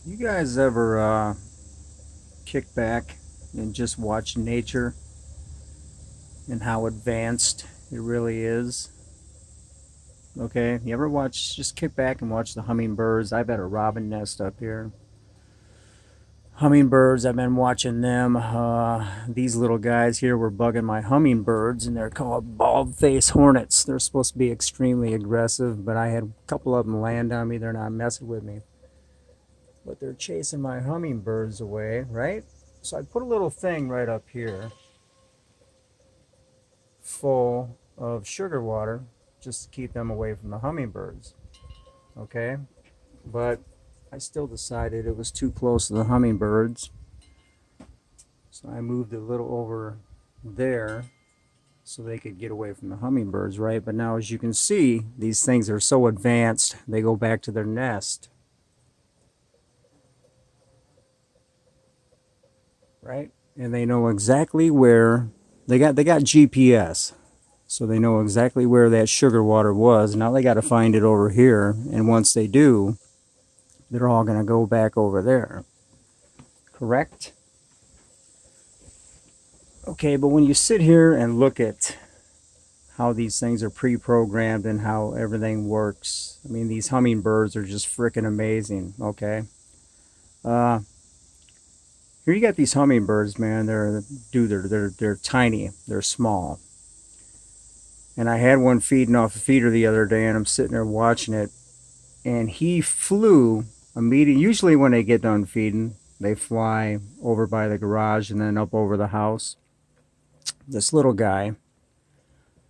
You guys ever kick back and just watch nature and how advanced it really is? Okay, you ever just kick back and watch the hummingbirds? I've got a robin nest up here. Hummingbirds, I've been watching them. These little guys here were bugging my hummingbirds, and they're called bald-faced hornets. They're supposed to be extremely aggressive, but I had a couple of them land on me. They're not messing with me. But they're chasing my hummingbirds away, right? So I put a little thing right up here full of sugar water just to keep them away from the hummingbirds. Okay? But I still decided it was too close to the hummingbirds. So I moved it a little over there so they could get away from the hummingbirds, right? But now, as you can see, these things are so advanced, they go back to their nest. Right? And they know exactly where they got GPS. So they know exactly where that sugar water was. Now they got to find it over here, and once they do, they're all going to go back over there. Correct? Okay, but when you sit here and look at how these things are pre-programmed and how everything works, I mean, these hummingbirds are just freaking amazing. Okay. Here you got these hummingbirds, man. They're tiny. They're small. And I had one feeding off a feeder the other day, and I'm sitting there watching it, and he flew immediately. Usually when they get done feeding, they fly over by the garage and then up over the house. This little guy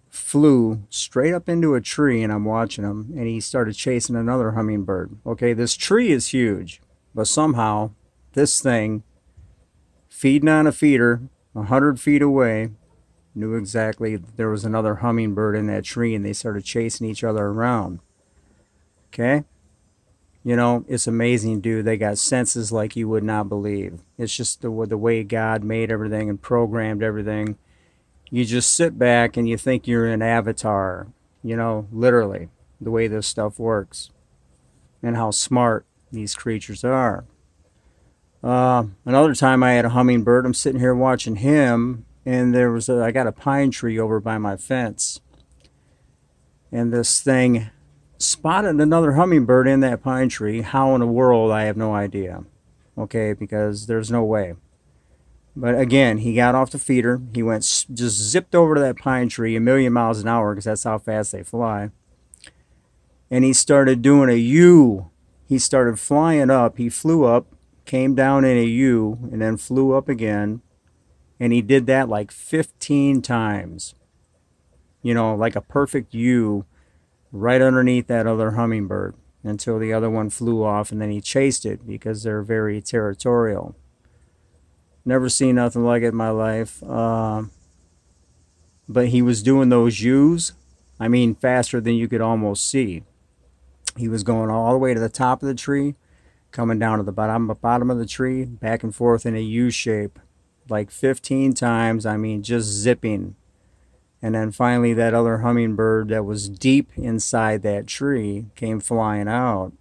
flew straight up into a tree, and I'm watching him, and he started chasing another hummingbird. Okay, this tree is huge, but somehow this thing, feeding on a feeder 100 feet away, knew exactly there was another hummingbird in that tree, and they started chasing each other around. Okay? You know, it's amazing, dude. They got senses like you would not believe. It's just the way God made everything and programmed everything. You just sit back and you think you're an avatar, you know, literally, the way this stuff works and how smart these creatures are. Another time I had a hummingbird. I'm sitting here watching him, and I got a pine tree over by my fence, and this thing spotted another hummingbird in that pine tree. How in the world, I have no idea. Okay, because there's no way. But again, he got off the feeder. He went just zipped over to that pine tree a million miles an hour, because that's how fast they fly. And he started doing a U. He started flying up. He flew up, came down in a U, and then flew up again. And he did that like 15 times. You know, like a perfect U right underneath that other hummingbird until the other one flew off, and then he chased it because they're very territorial. Never seen nothing like it in my life. But he was doing those U's, I mean, faster than you could almost see. He was going all the way to the top of the tree, coming down to the bottom of the tree, back and forth in a U shape, like 15 times. I mean, just zipping. And then finally that other hummingbird that was deep inside that tree came flying out.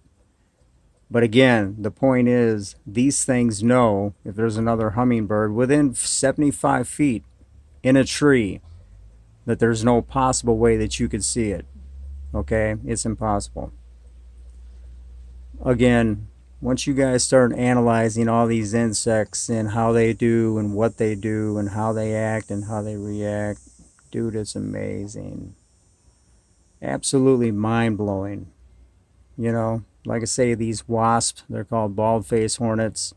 But again, the point is, these things know if there's another hummingbird within 75 feet in a tree, that there's no possible way that you could see it. Okay? It's impossible. Again, once you guys start analyzing all these insects and how they do and what they do and how they act and how they react, dude, it's amazing. Absolutely mind-blowing. You know, like I say, these wasps, they're called bald-faced hornets.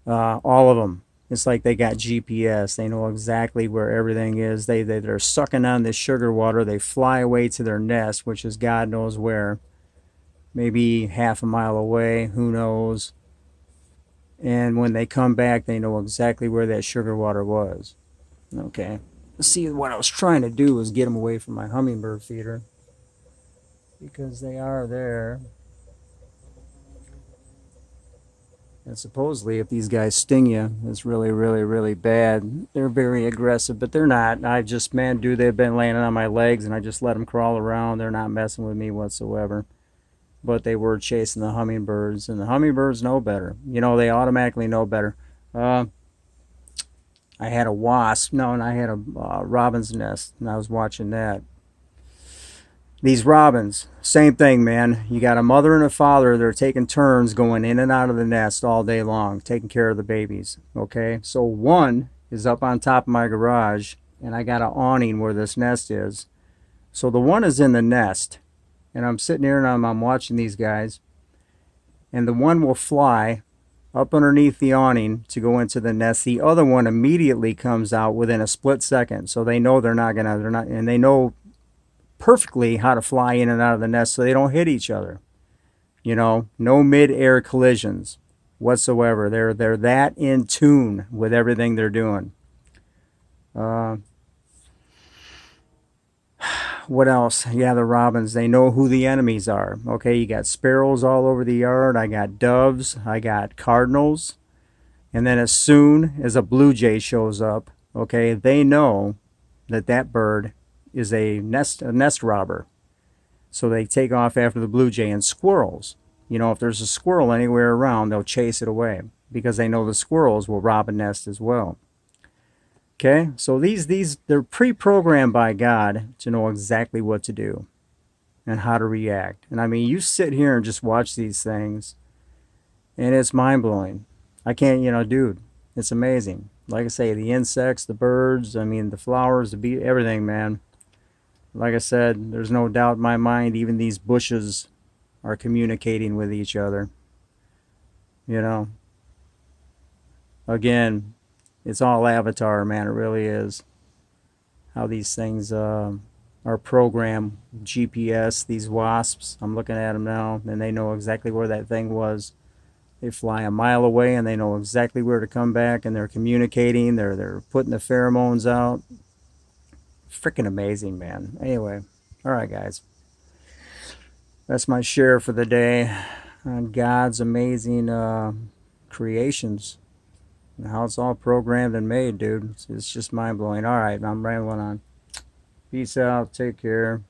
All of them. It's like they got GPS. They know exactly where everything is. They're sucking on this sugar water. They fly away to their nest, which is God knows where. Maybe half a mile away. Who knows? And when they come back, they know exactly where that sugar water was. Okay. See, what I was trying to do was get them away from my hummingbird feeder, because they are there. And supposedly, if these guys sting you, it's really, really, really bad. They're very aggressive, but they're not. Man, dude, they've been landing on my legs, and I just let them crawl around. They're not messing with me whatsoever. but they were chasing the hummingbirds, and the hummingbirds know better. You know, they automatically know better. Uh, I had a wasp, no, and I had a robin's nest, and I was watching that. These robins, same thing, man. You got a mother and a father. They're taking turns going in and out of the nest all day long, taking care of the babies. Okay, so one is up on top of my garage, and I got an awning where this nest is. So the one is in the nest, and I'm sitting here and I'm watching these guys, and the one will fly up underneath the awning to go into the nest. The other one immediately comes out within a split second, so they know they're not, and they know perfectly how to fly in and out of the nest so they don't hit each other. You know, no mid-air collisions whatsoever. They're that in tune with everything they're doing. Uh, what else? Yeah, the robins, they know who the enemies are. Okay, you got sparrows all over the yard. I got doves. I got cardinals. And then as soon as a blue jay shows up, okay, they know that that bird is a nest robber. So they take off after the blue jay. And squirrels, you know, if there's a squirrel anywhere around, they'll chase it away because they know the squirrels will rob a nest as well. Okay, so these they're pre-programmed by God to know exactly what to do and how to react. And I mean, you sit here and just watch these things, and it's mind-blowing. I can't, you know, dude, it's amazing. Like I say, the insects, the birds, I mean, the flowers, the bee, everything, man. Like I said, there's no doubt in my mind, even these bushes are communicating with each other. You know, again, it's all Avatar, man. It really is. How these things are programmed. GPS, these wasps, I'm looking at them now, and they know exactly where that thing was. They fly a mile away, and they know exactly where to come back, and they're communicating. They're putting the pheromones out. Freaking amazing, man. Anyway, all right, guys. That's my share for the day on God's amazing creations and how it's all programmed and made, dude. It's just mind blowing. All right, I'm rambling on. Peace out. Take care.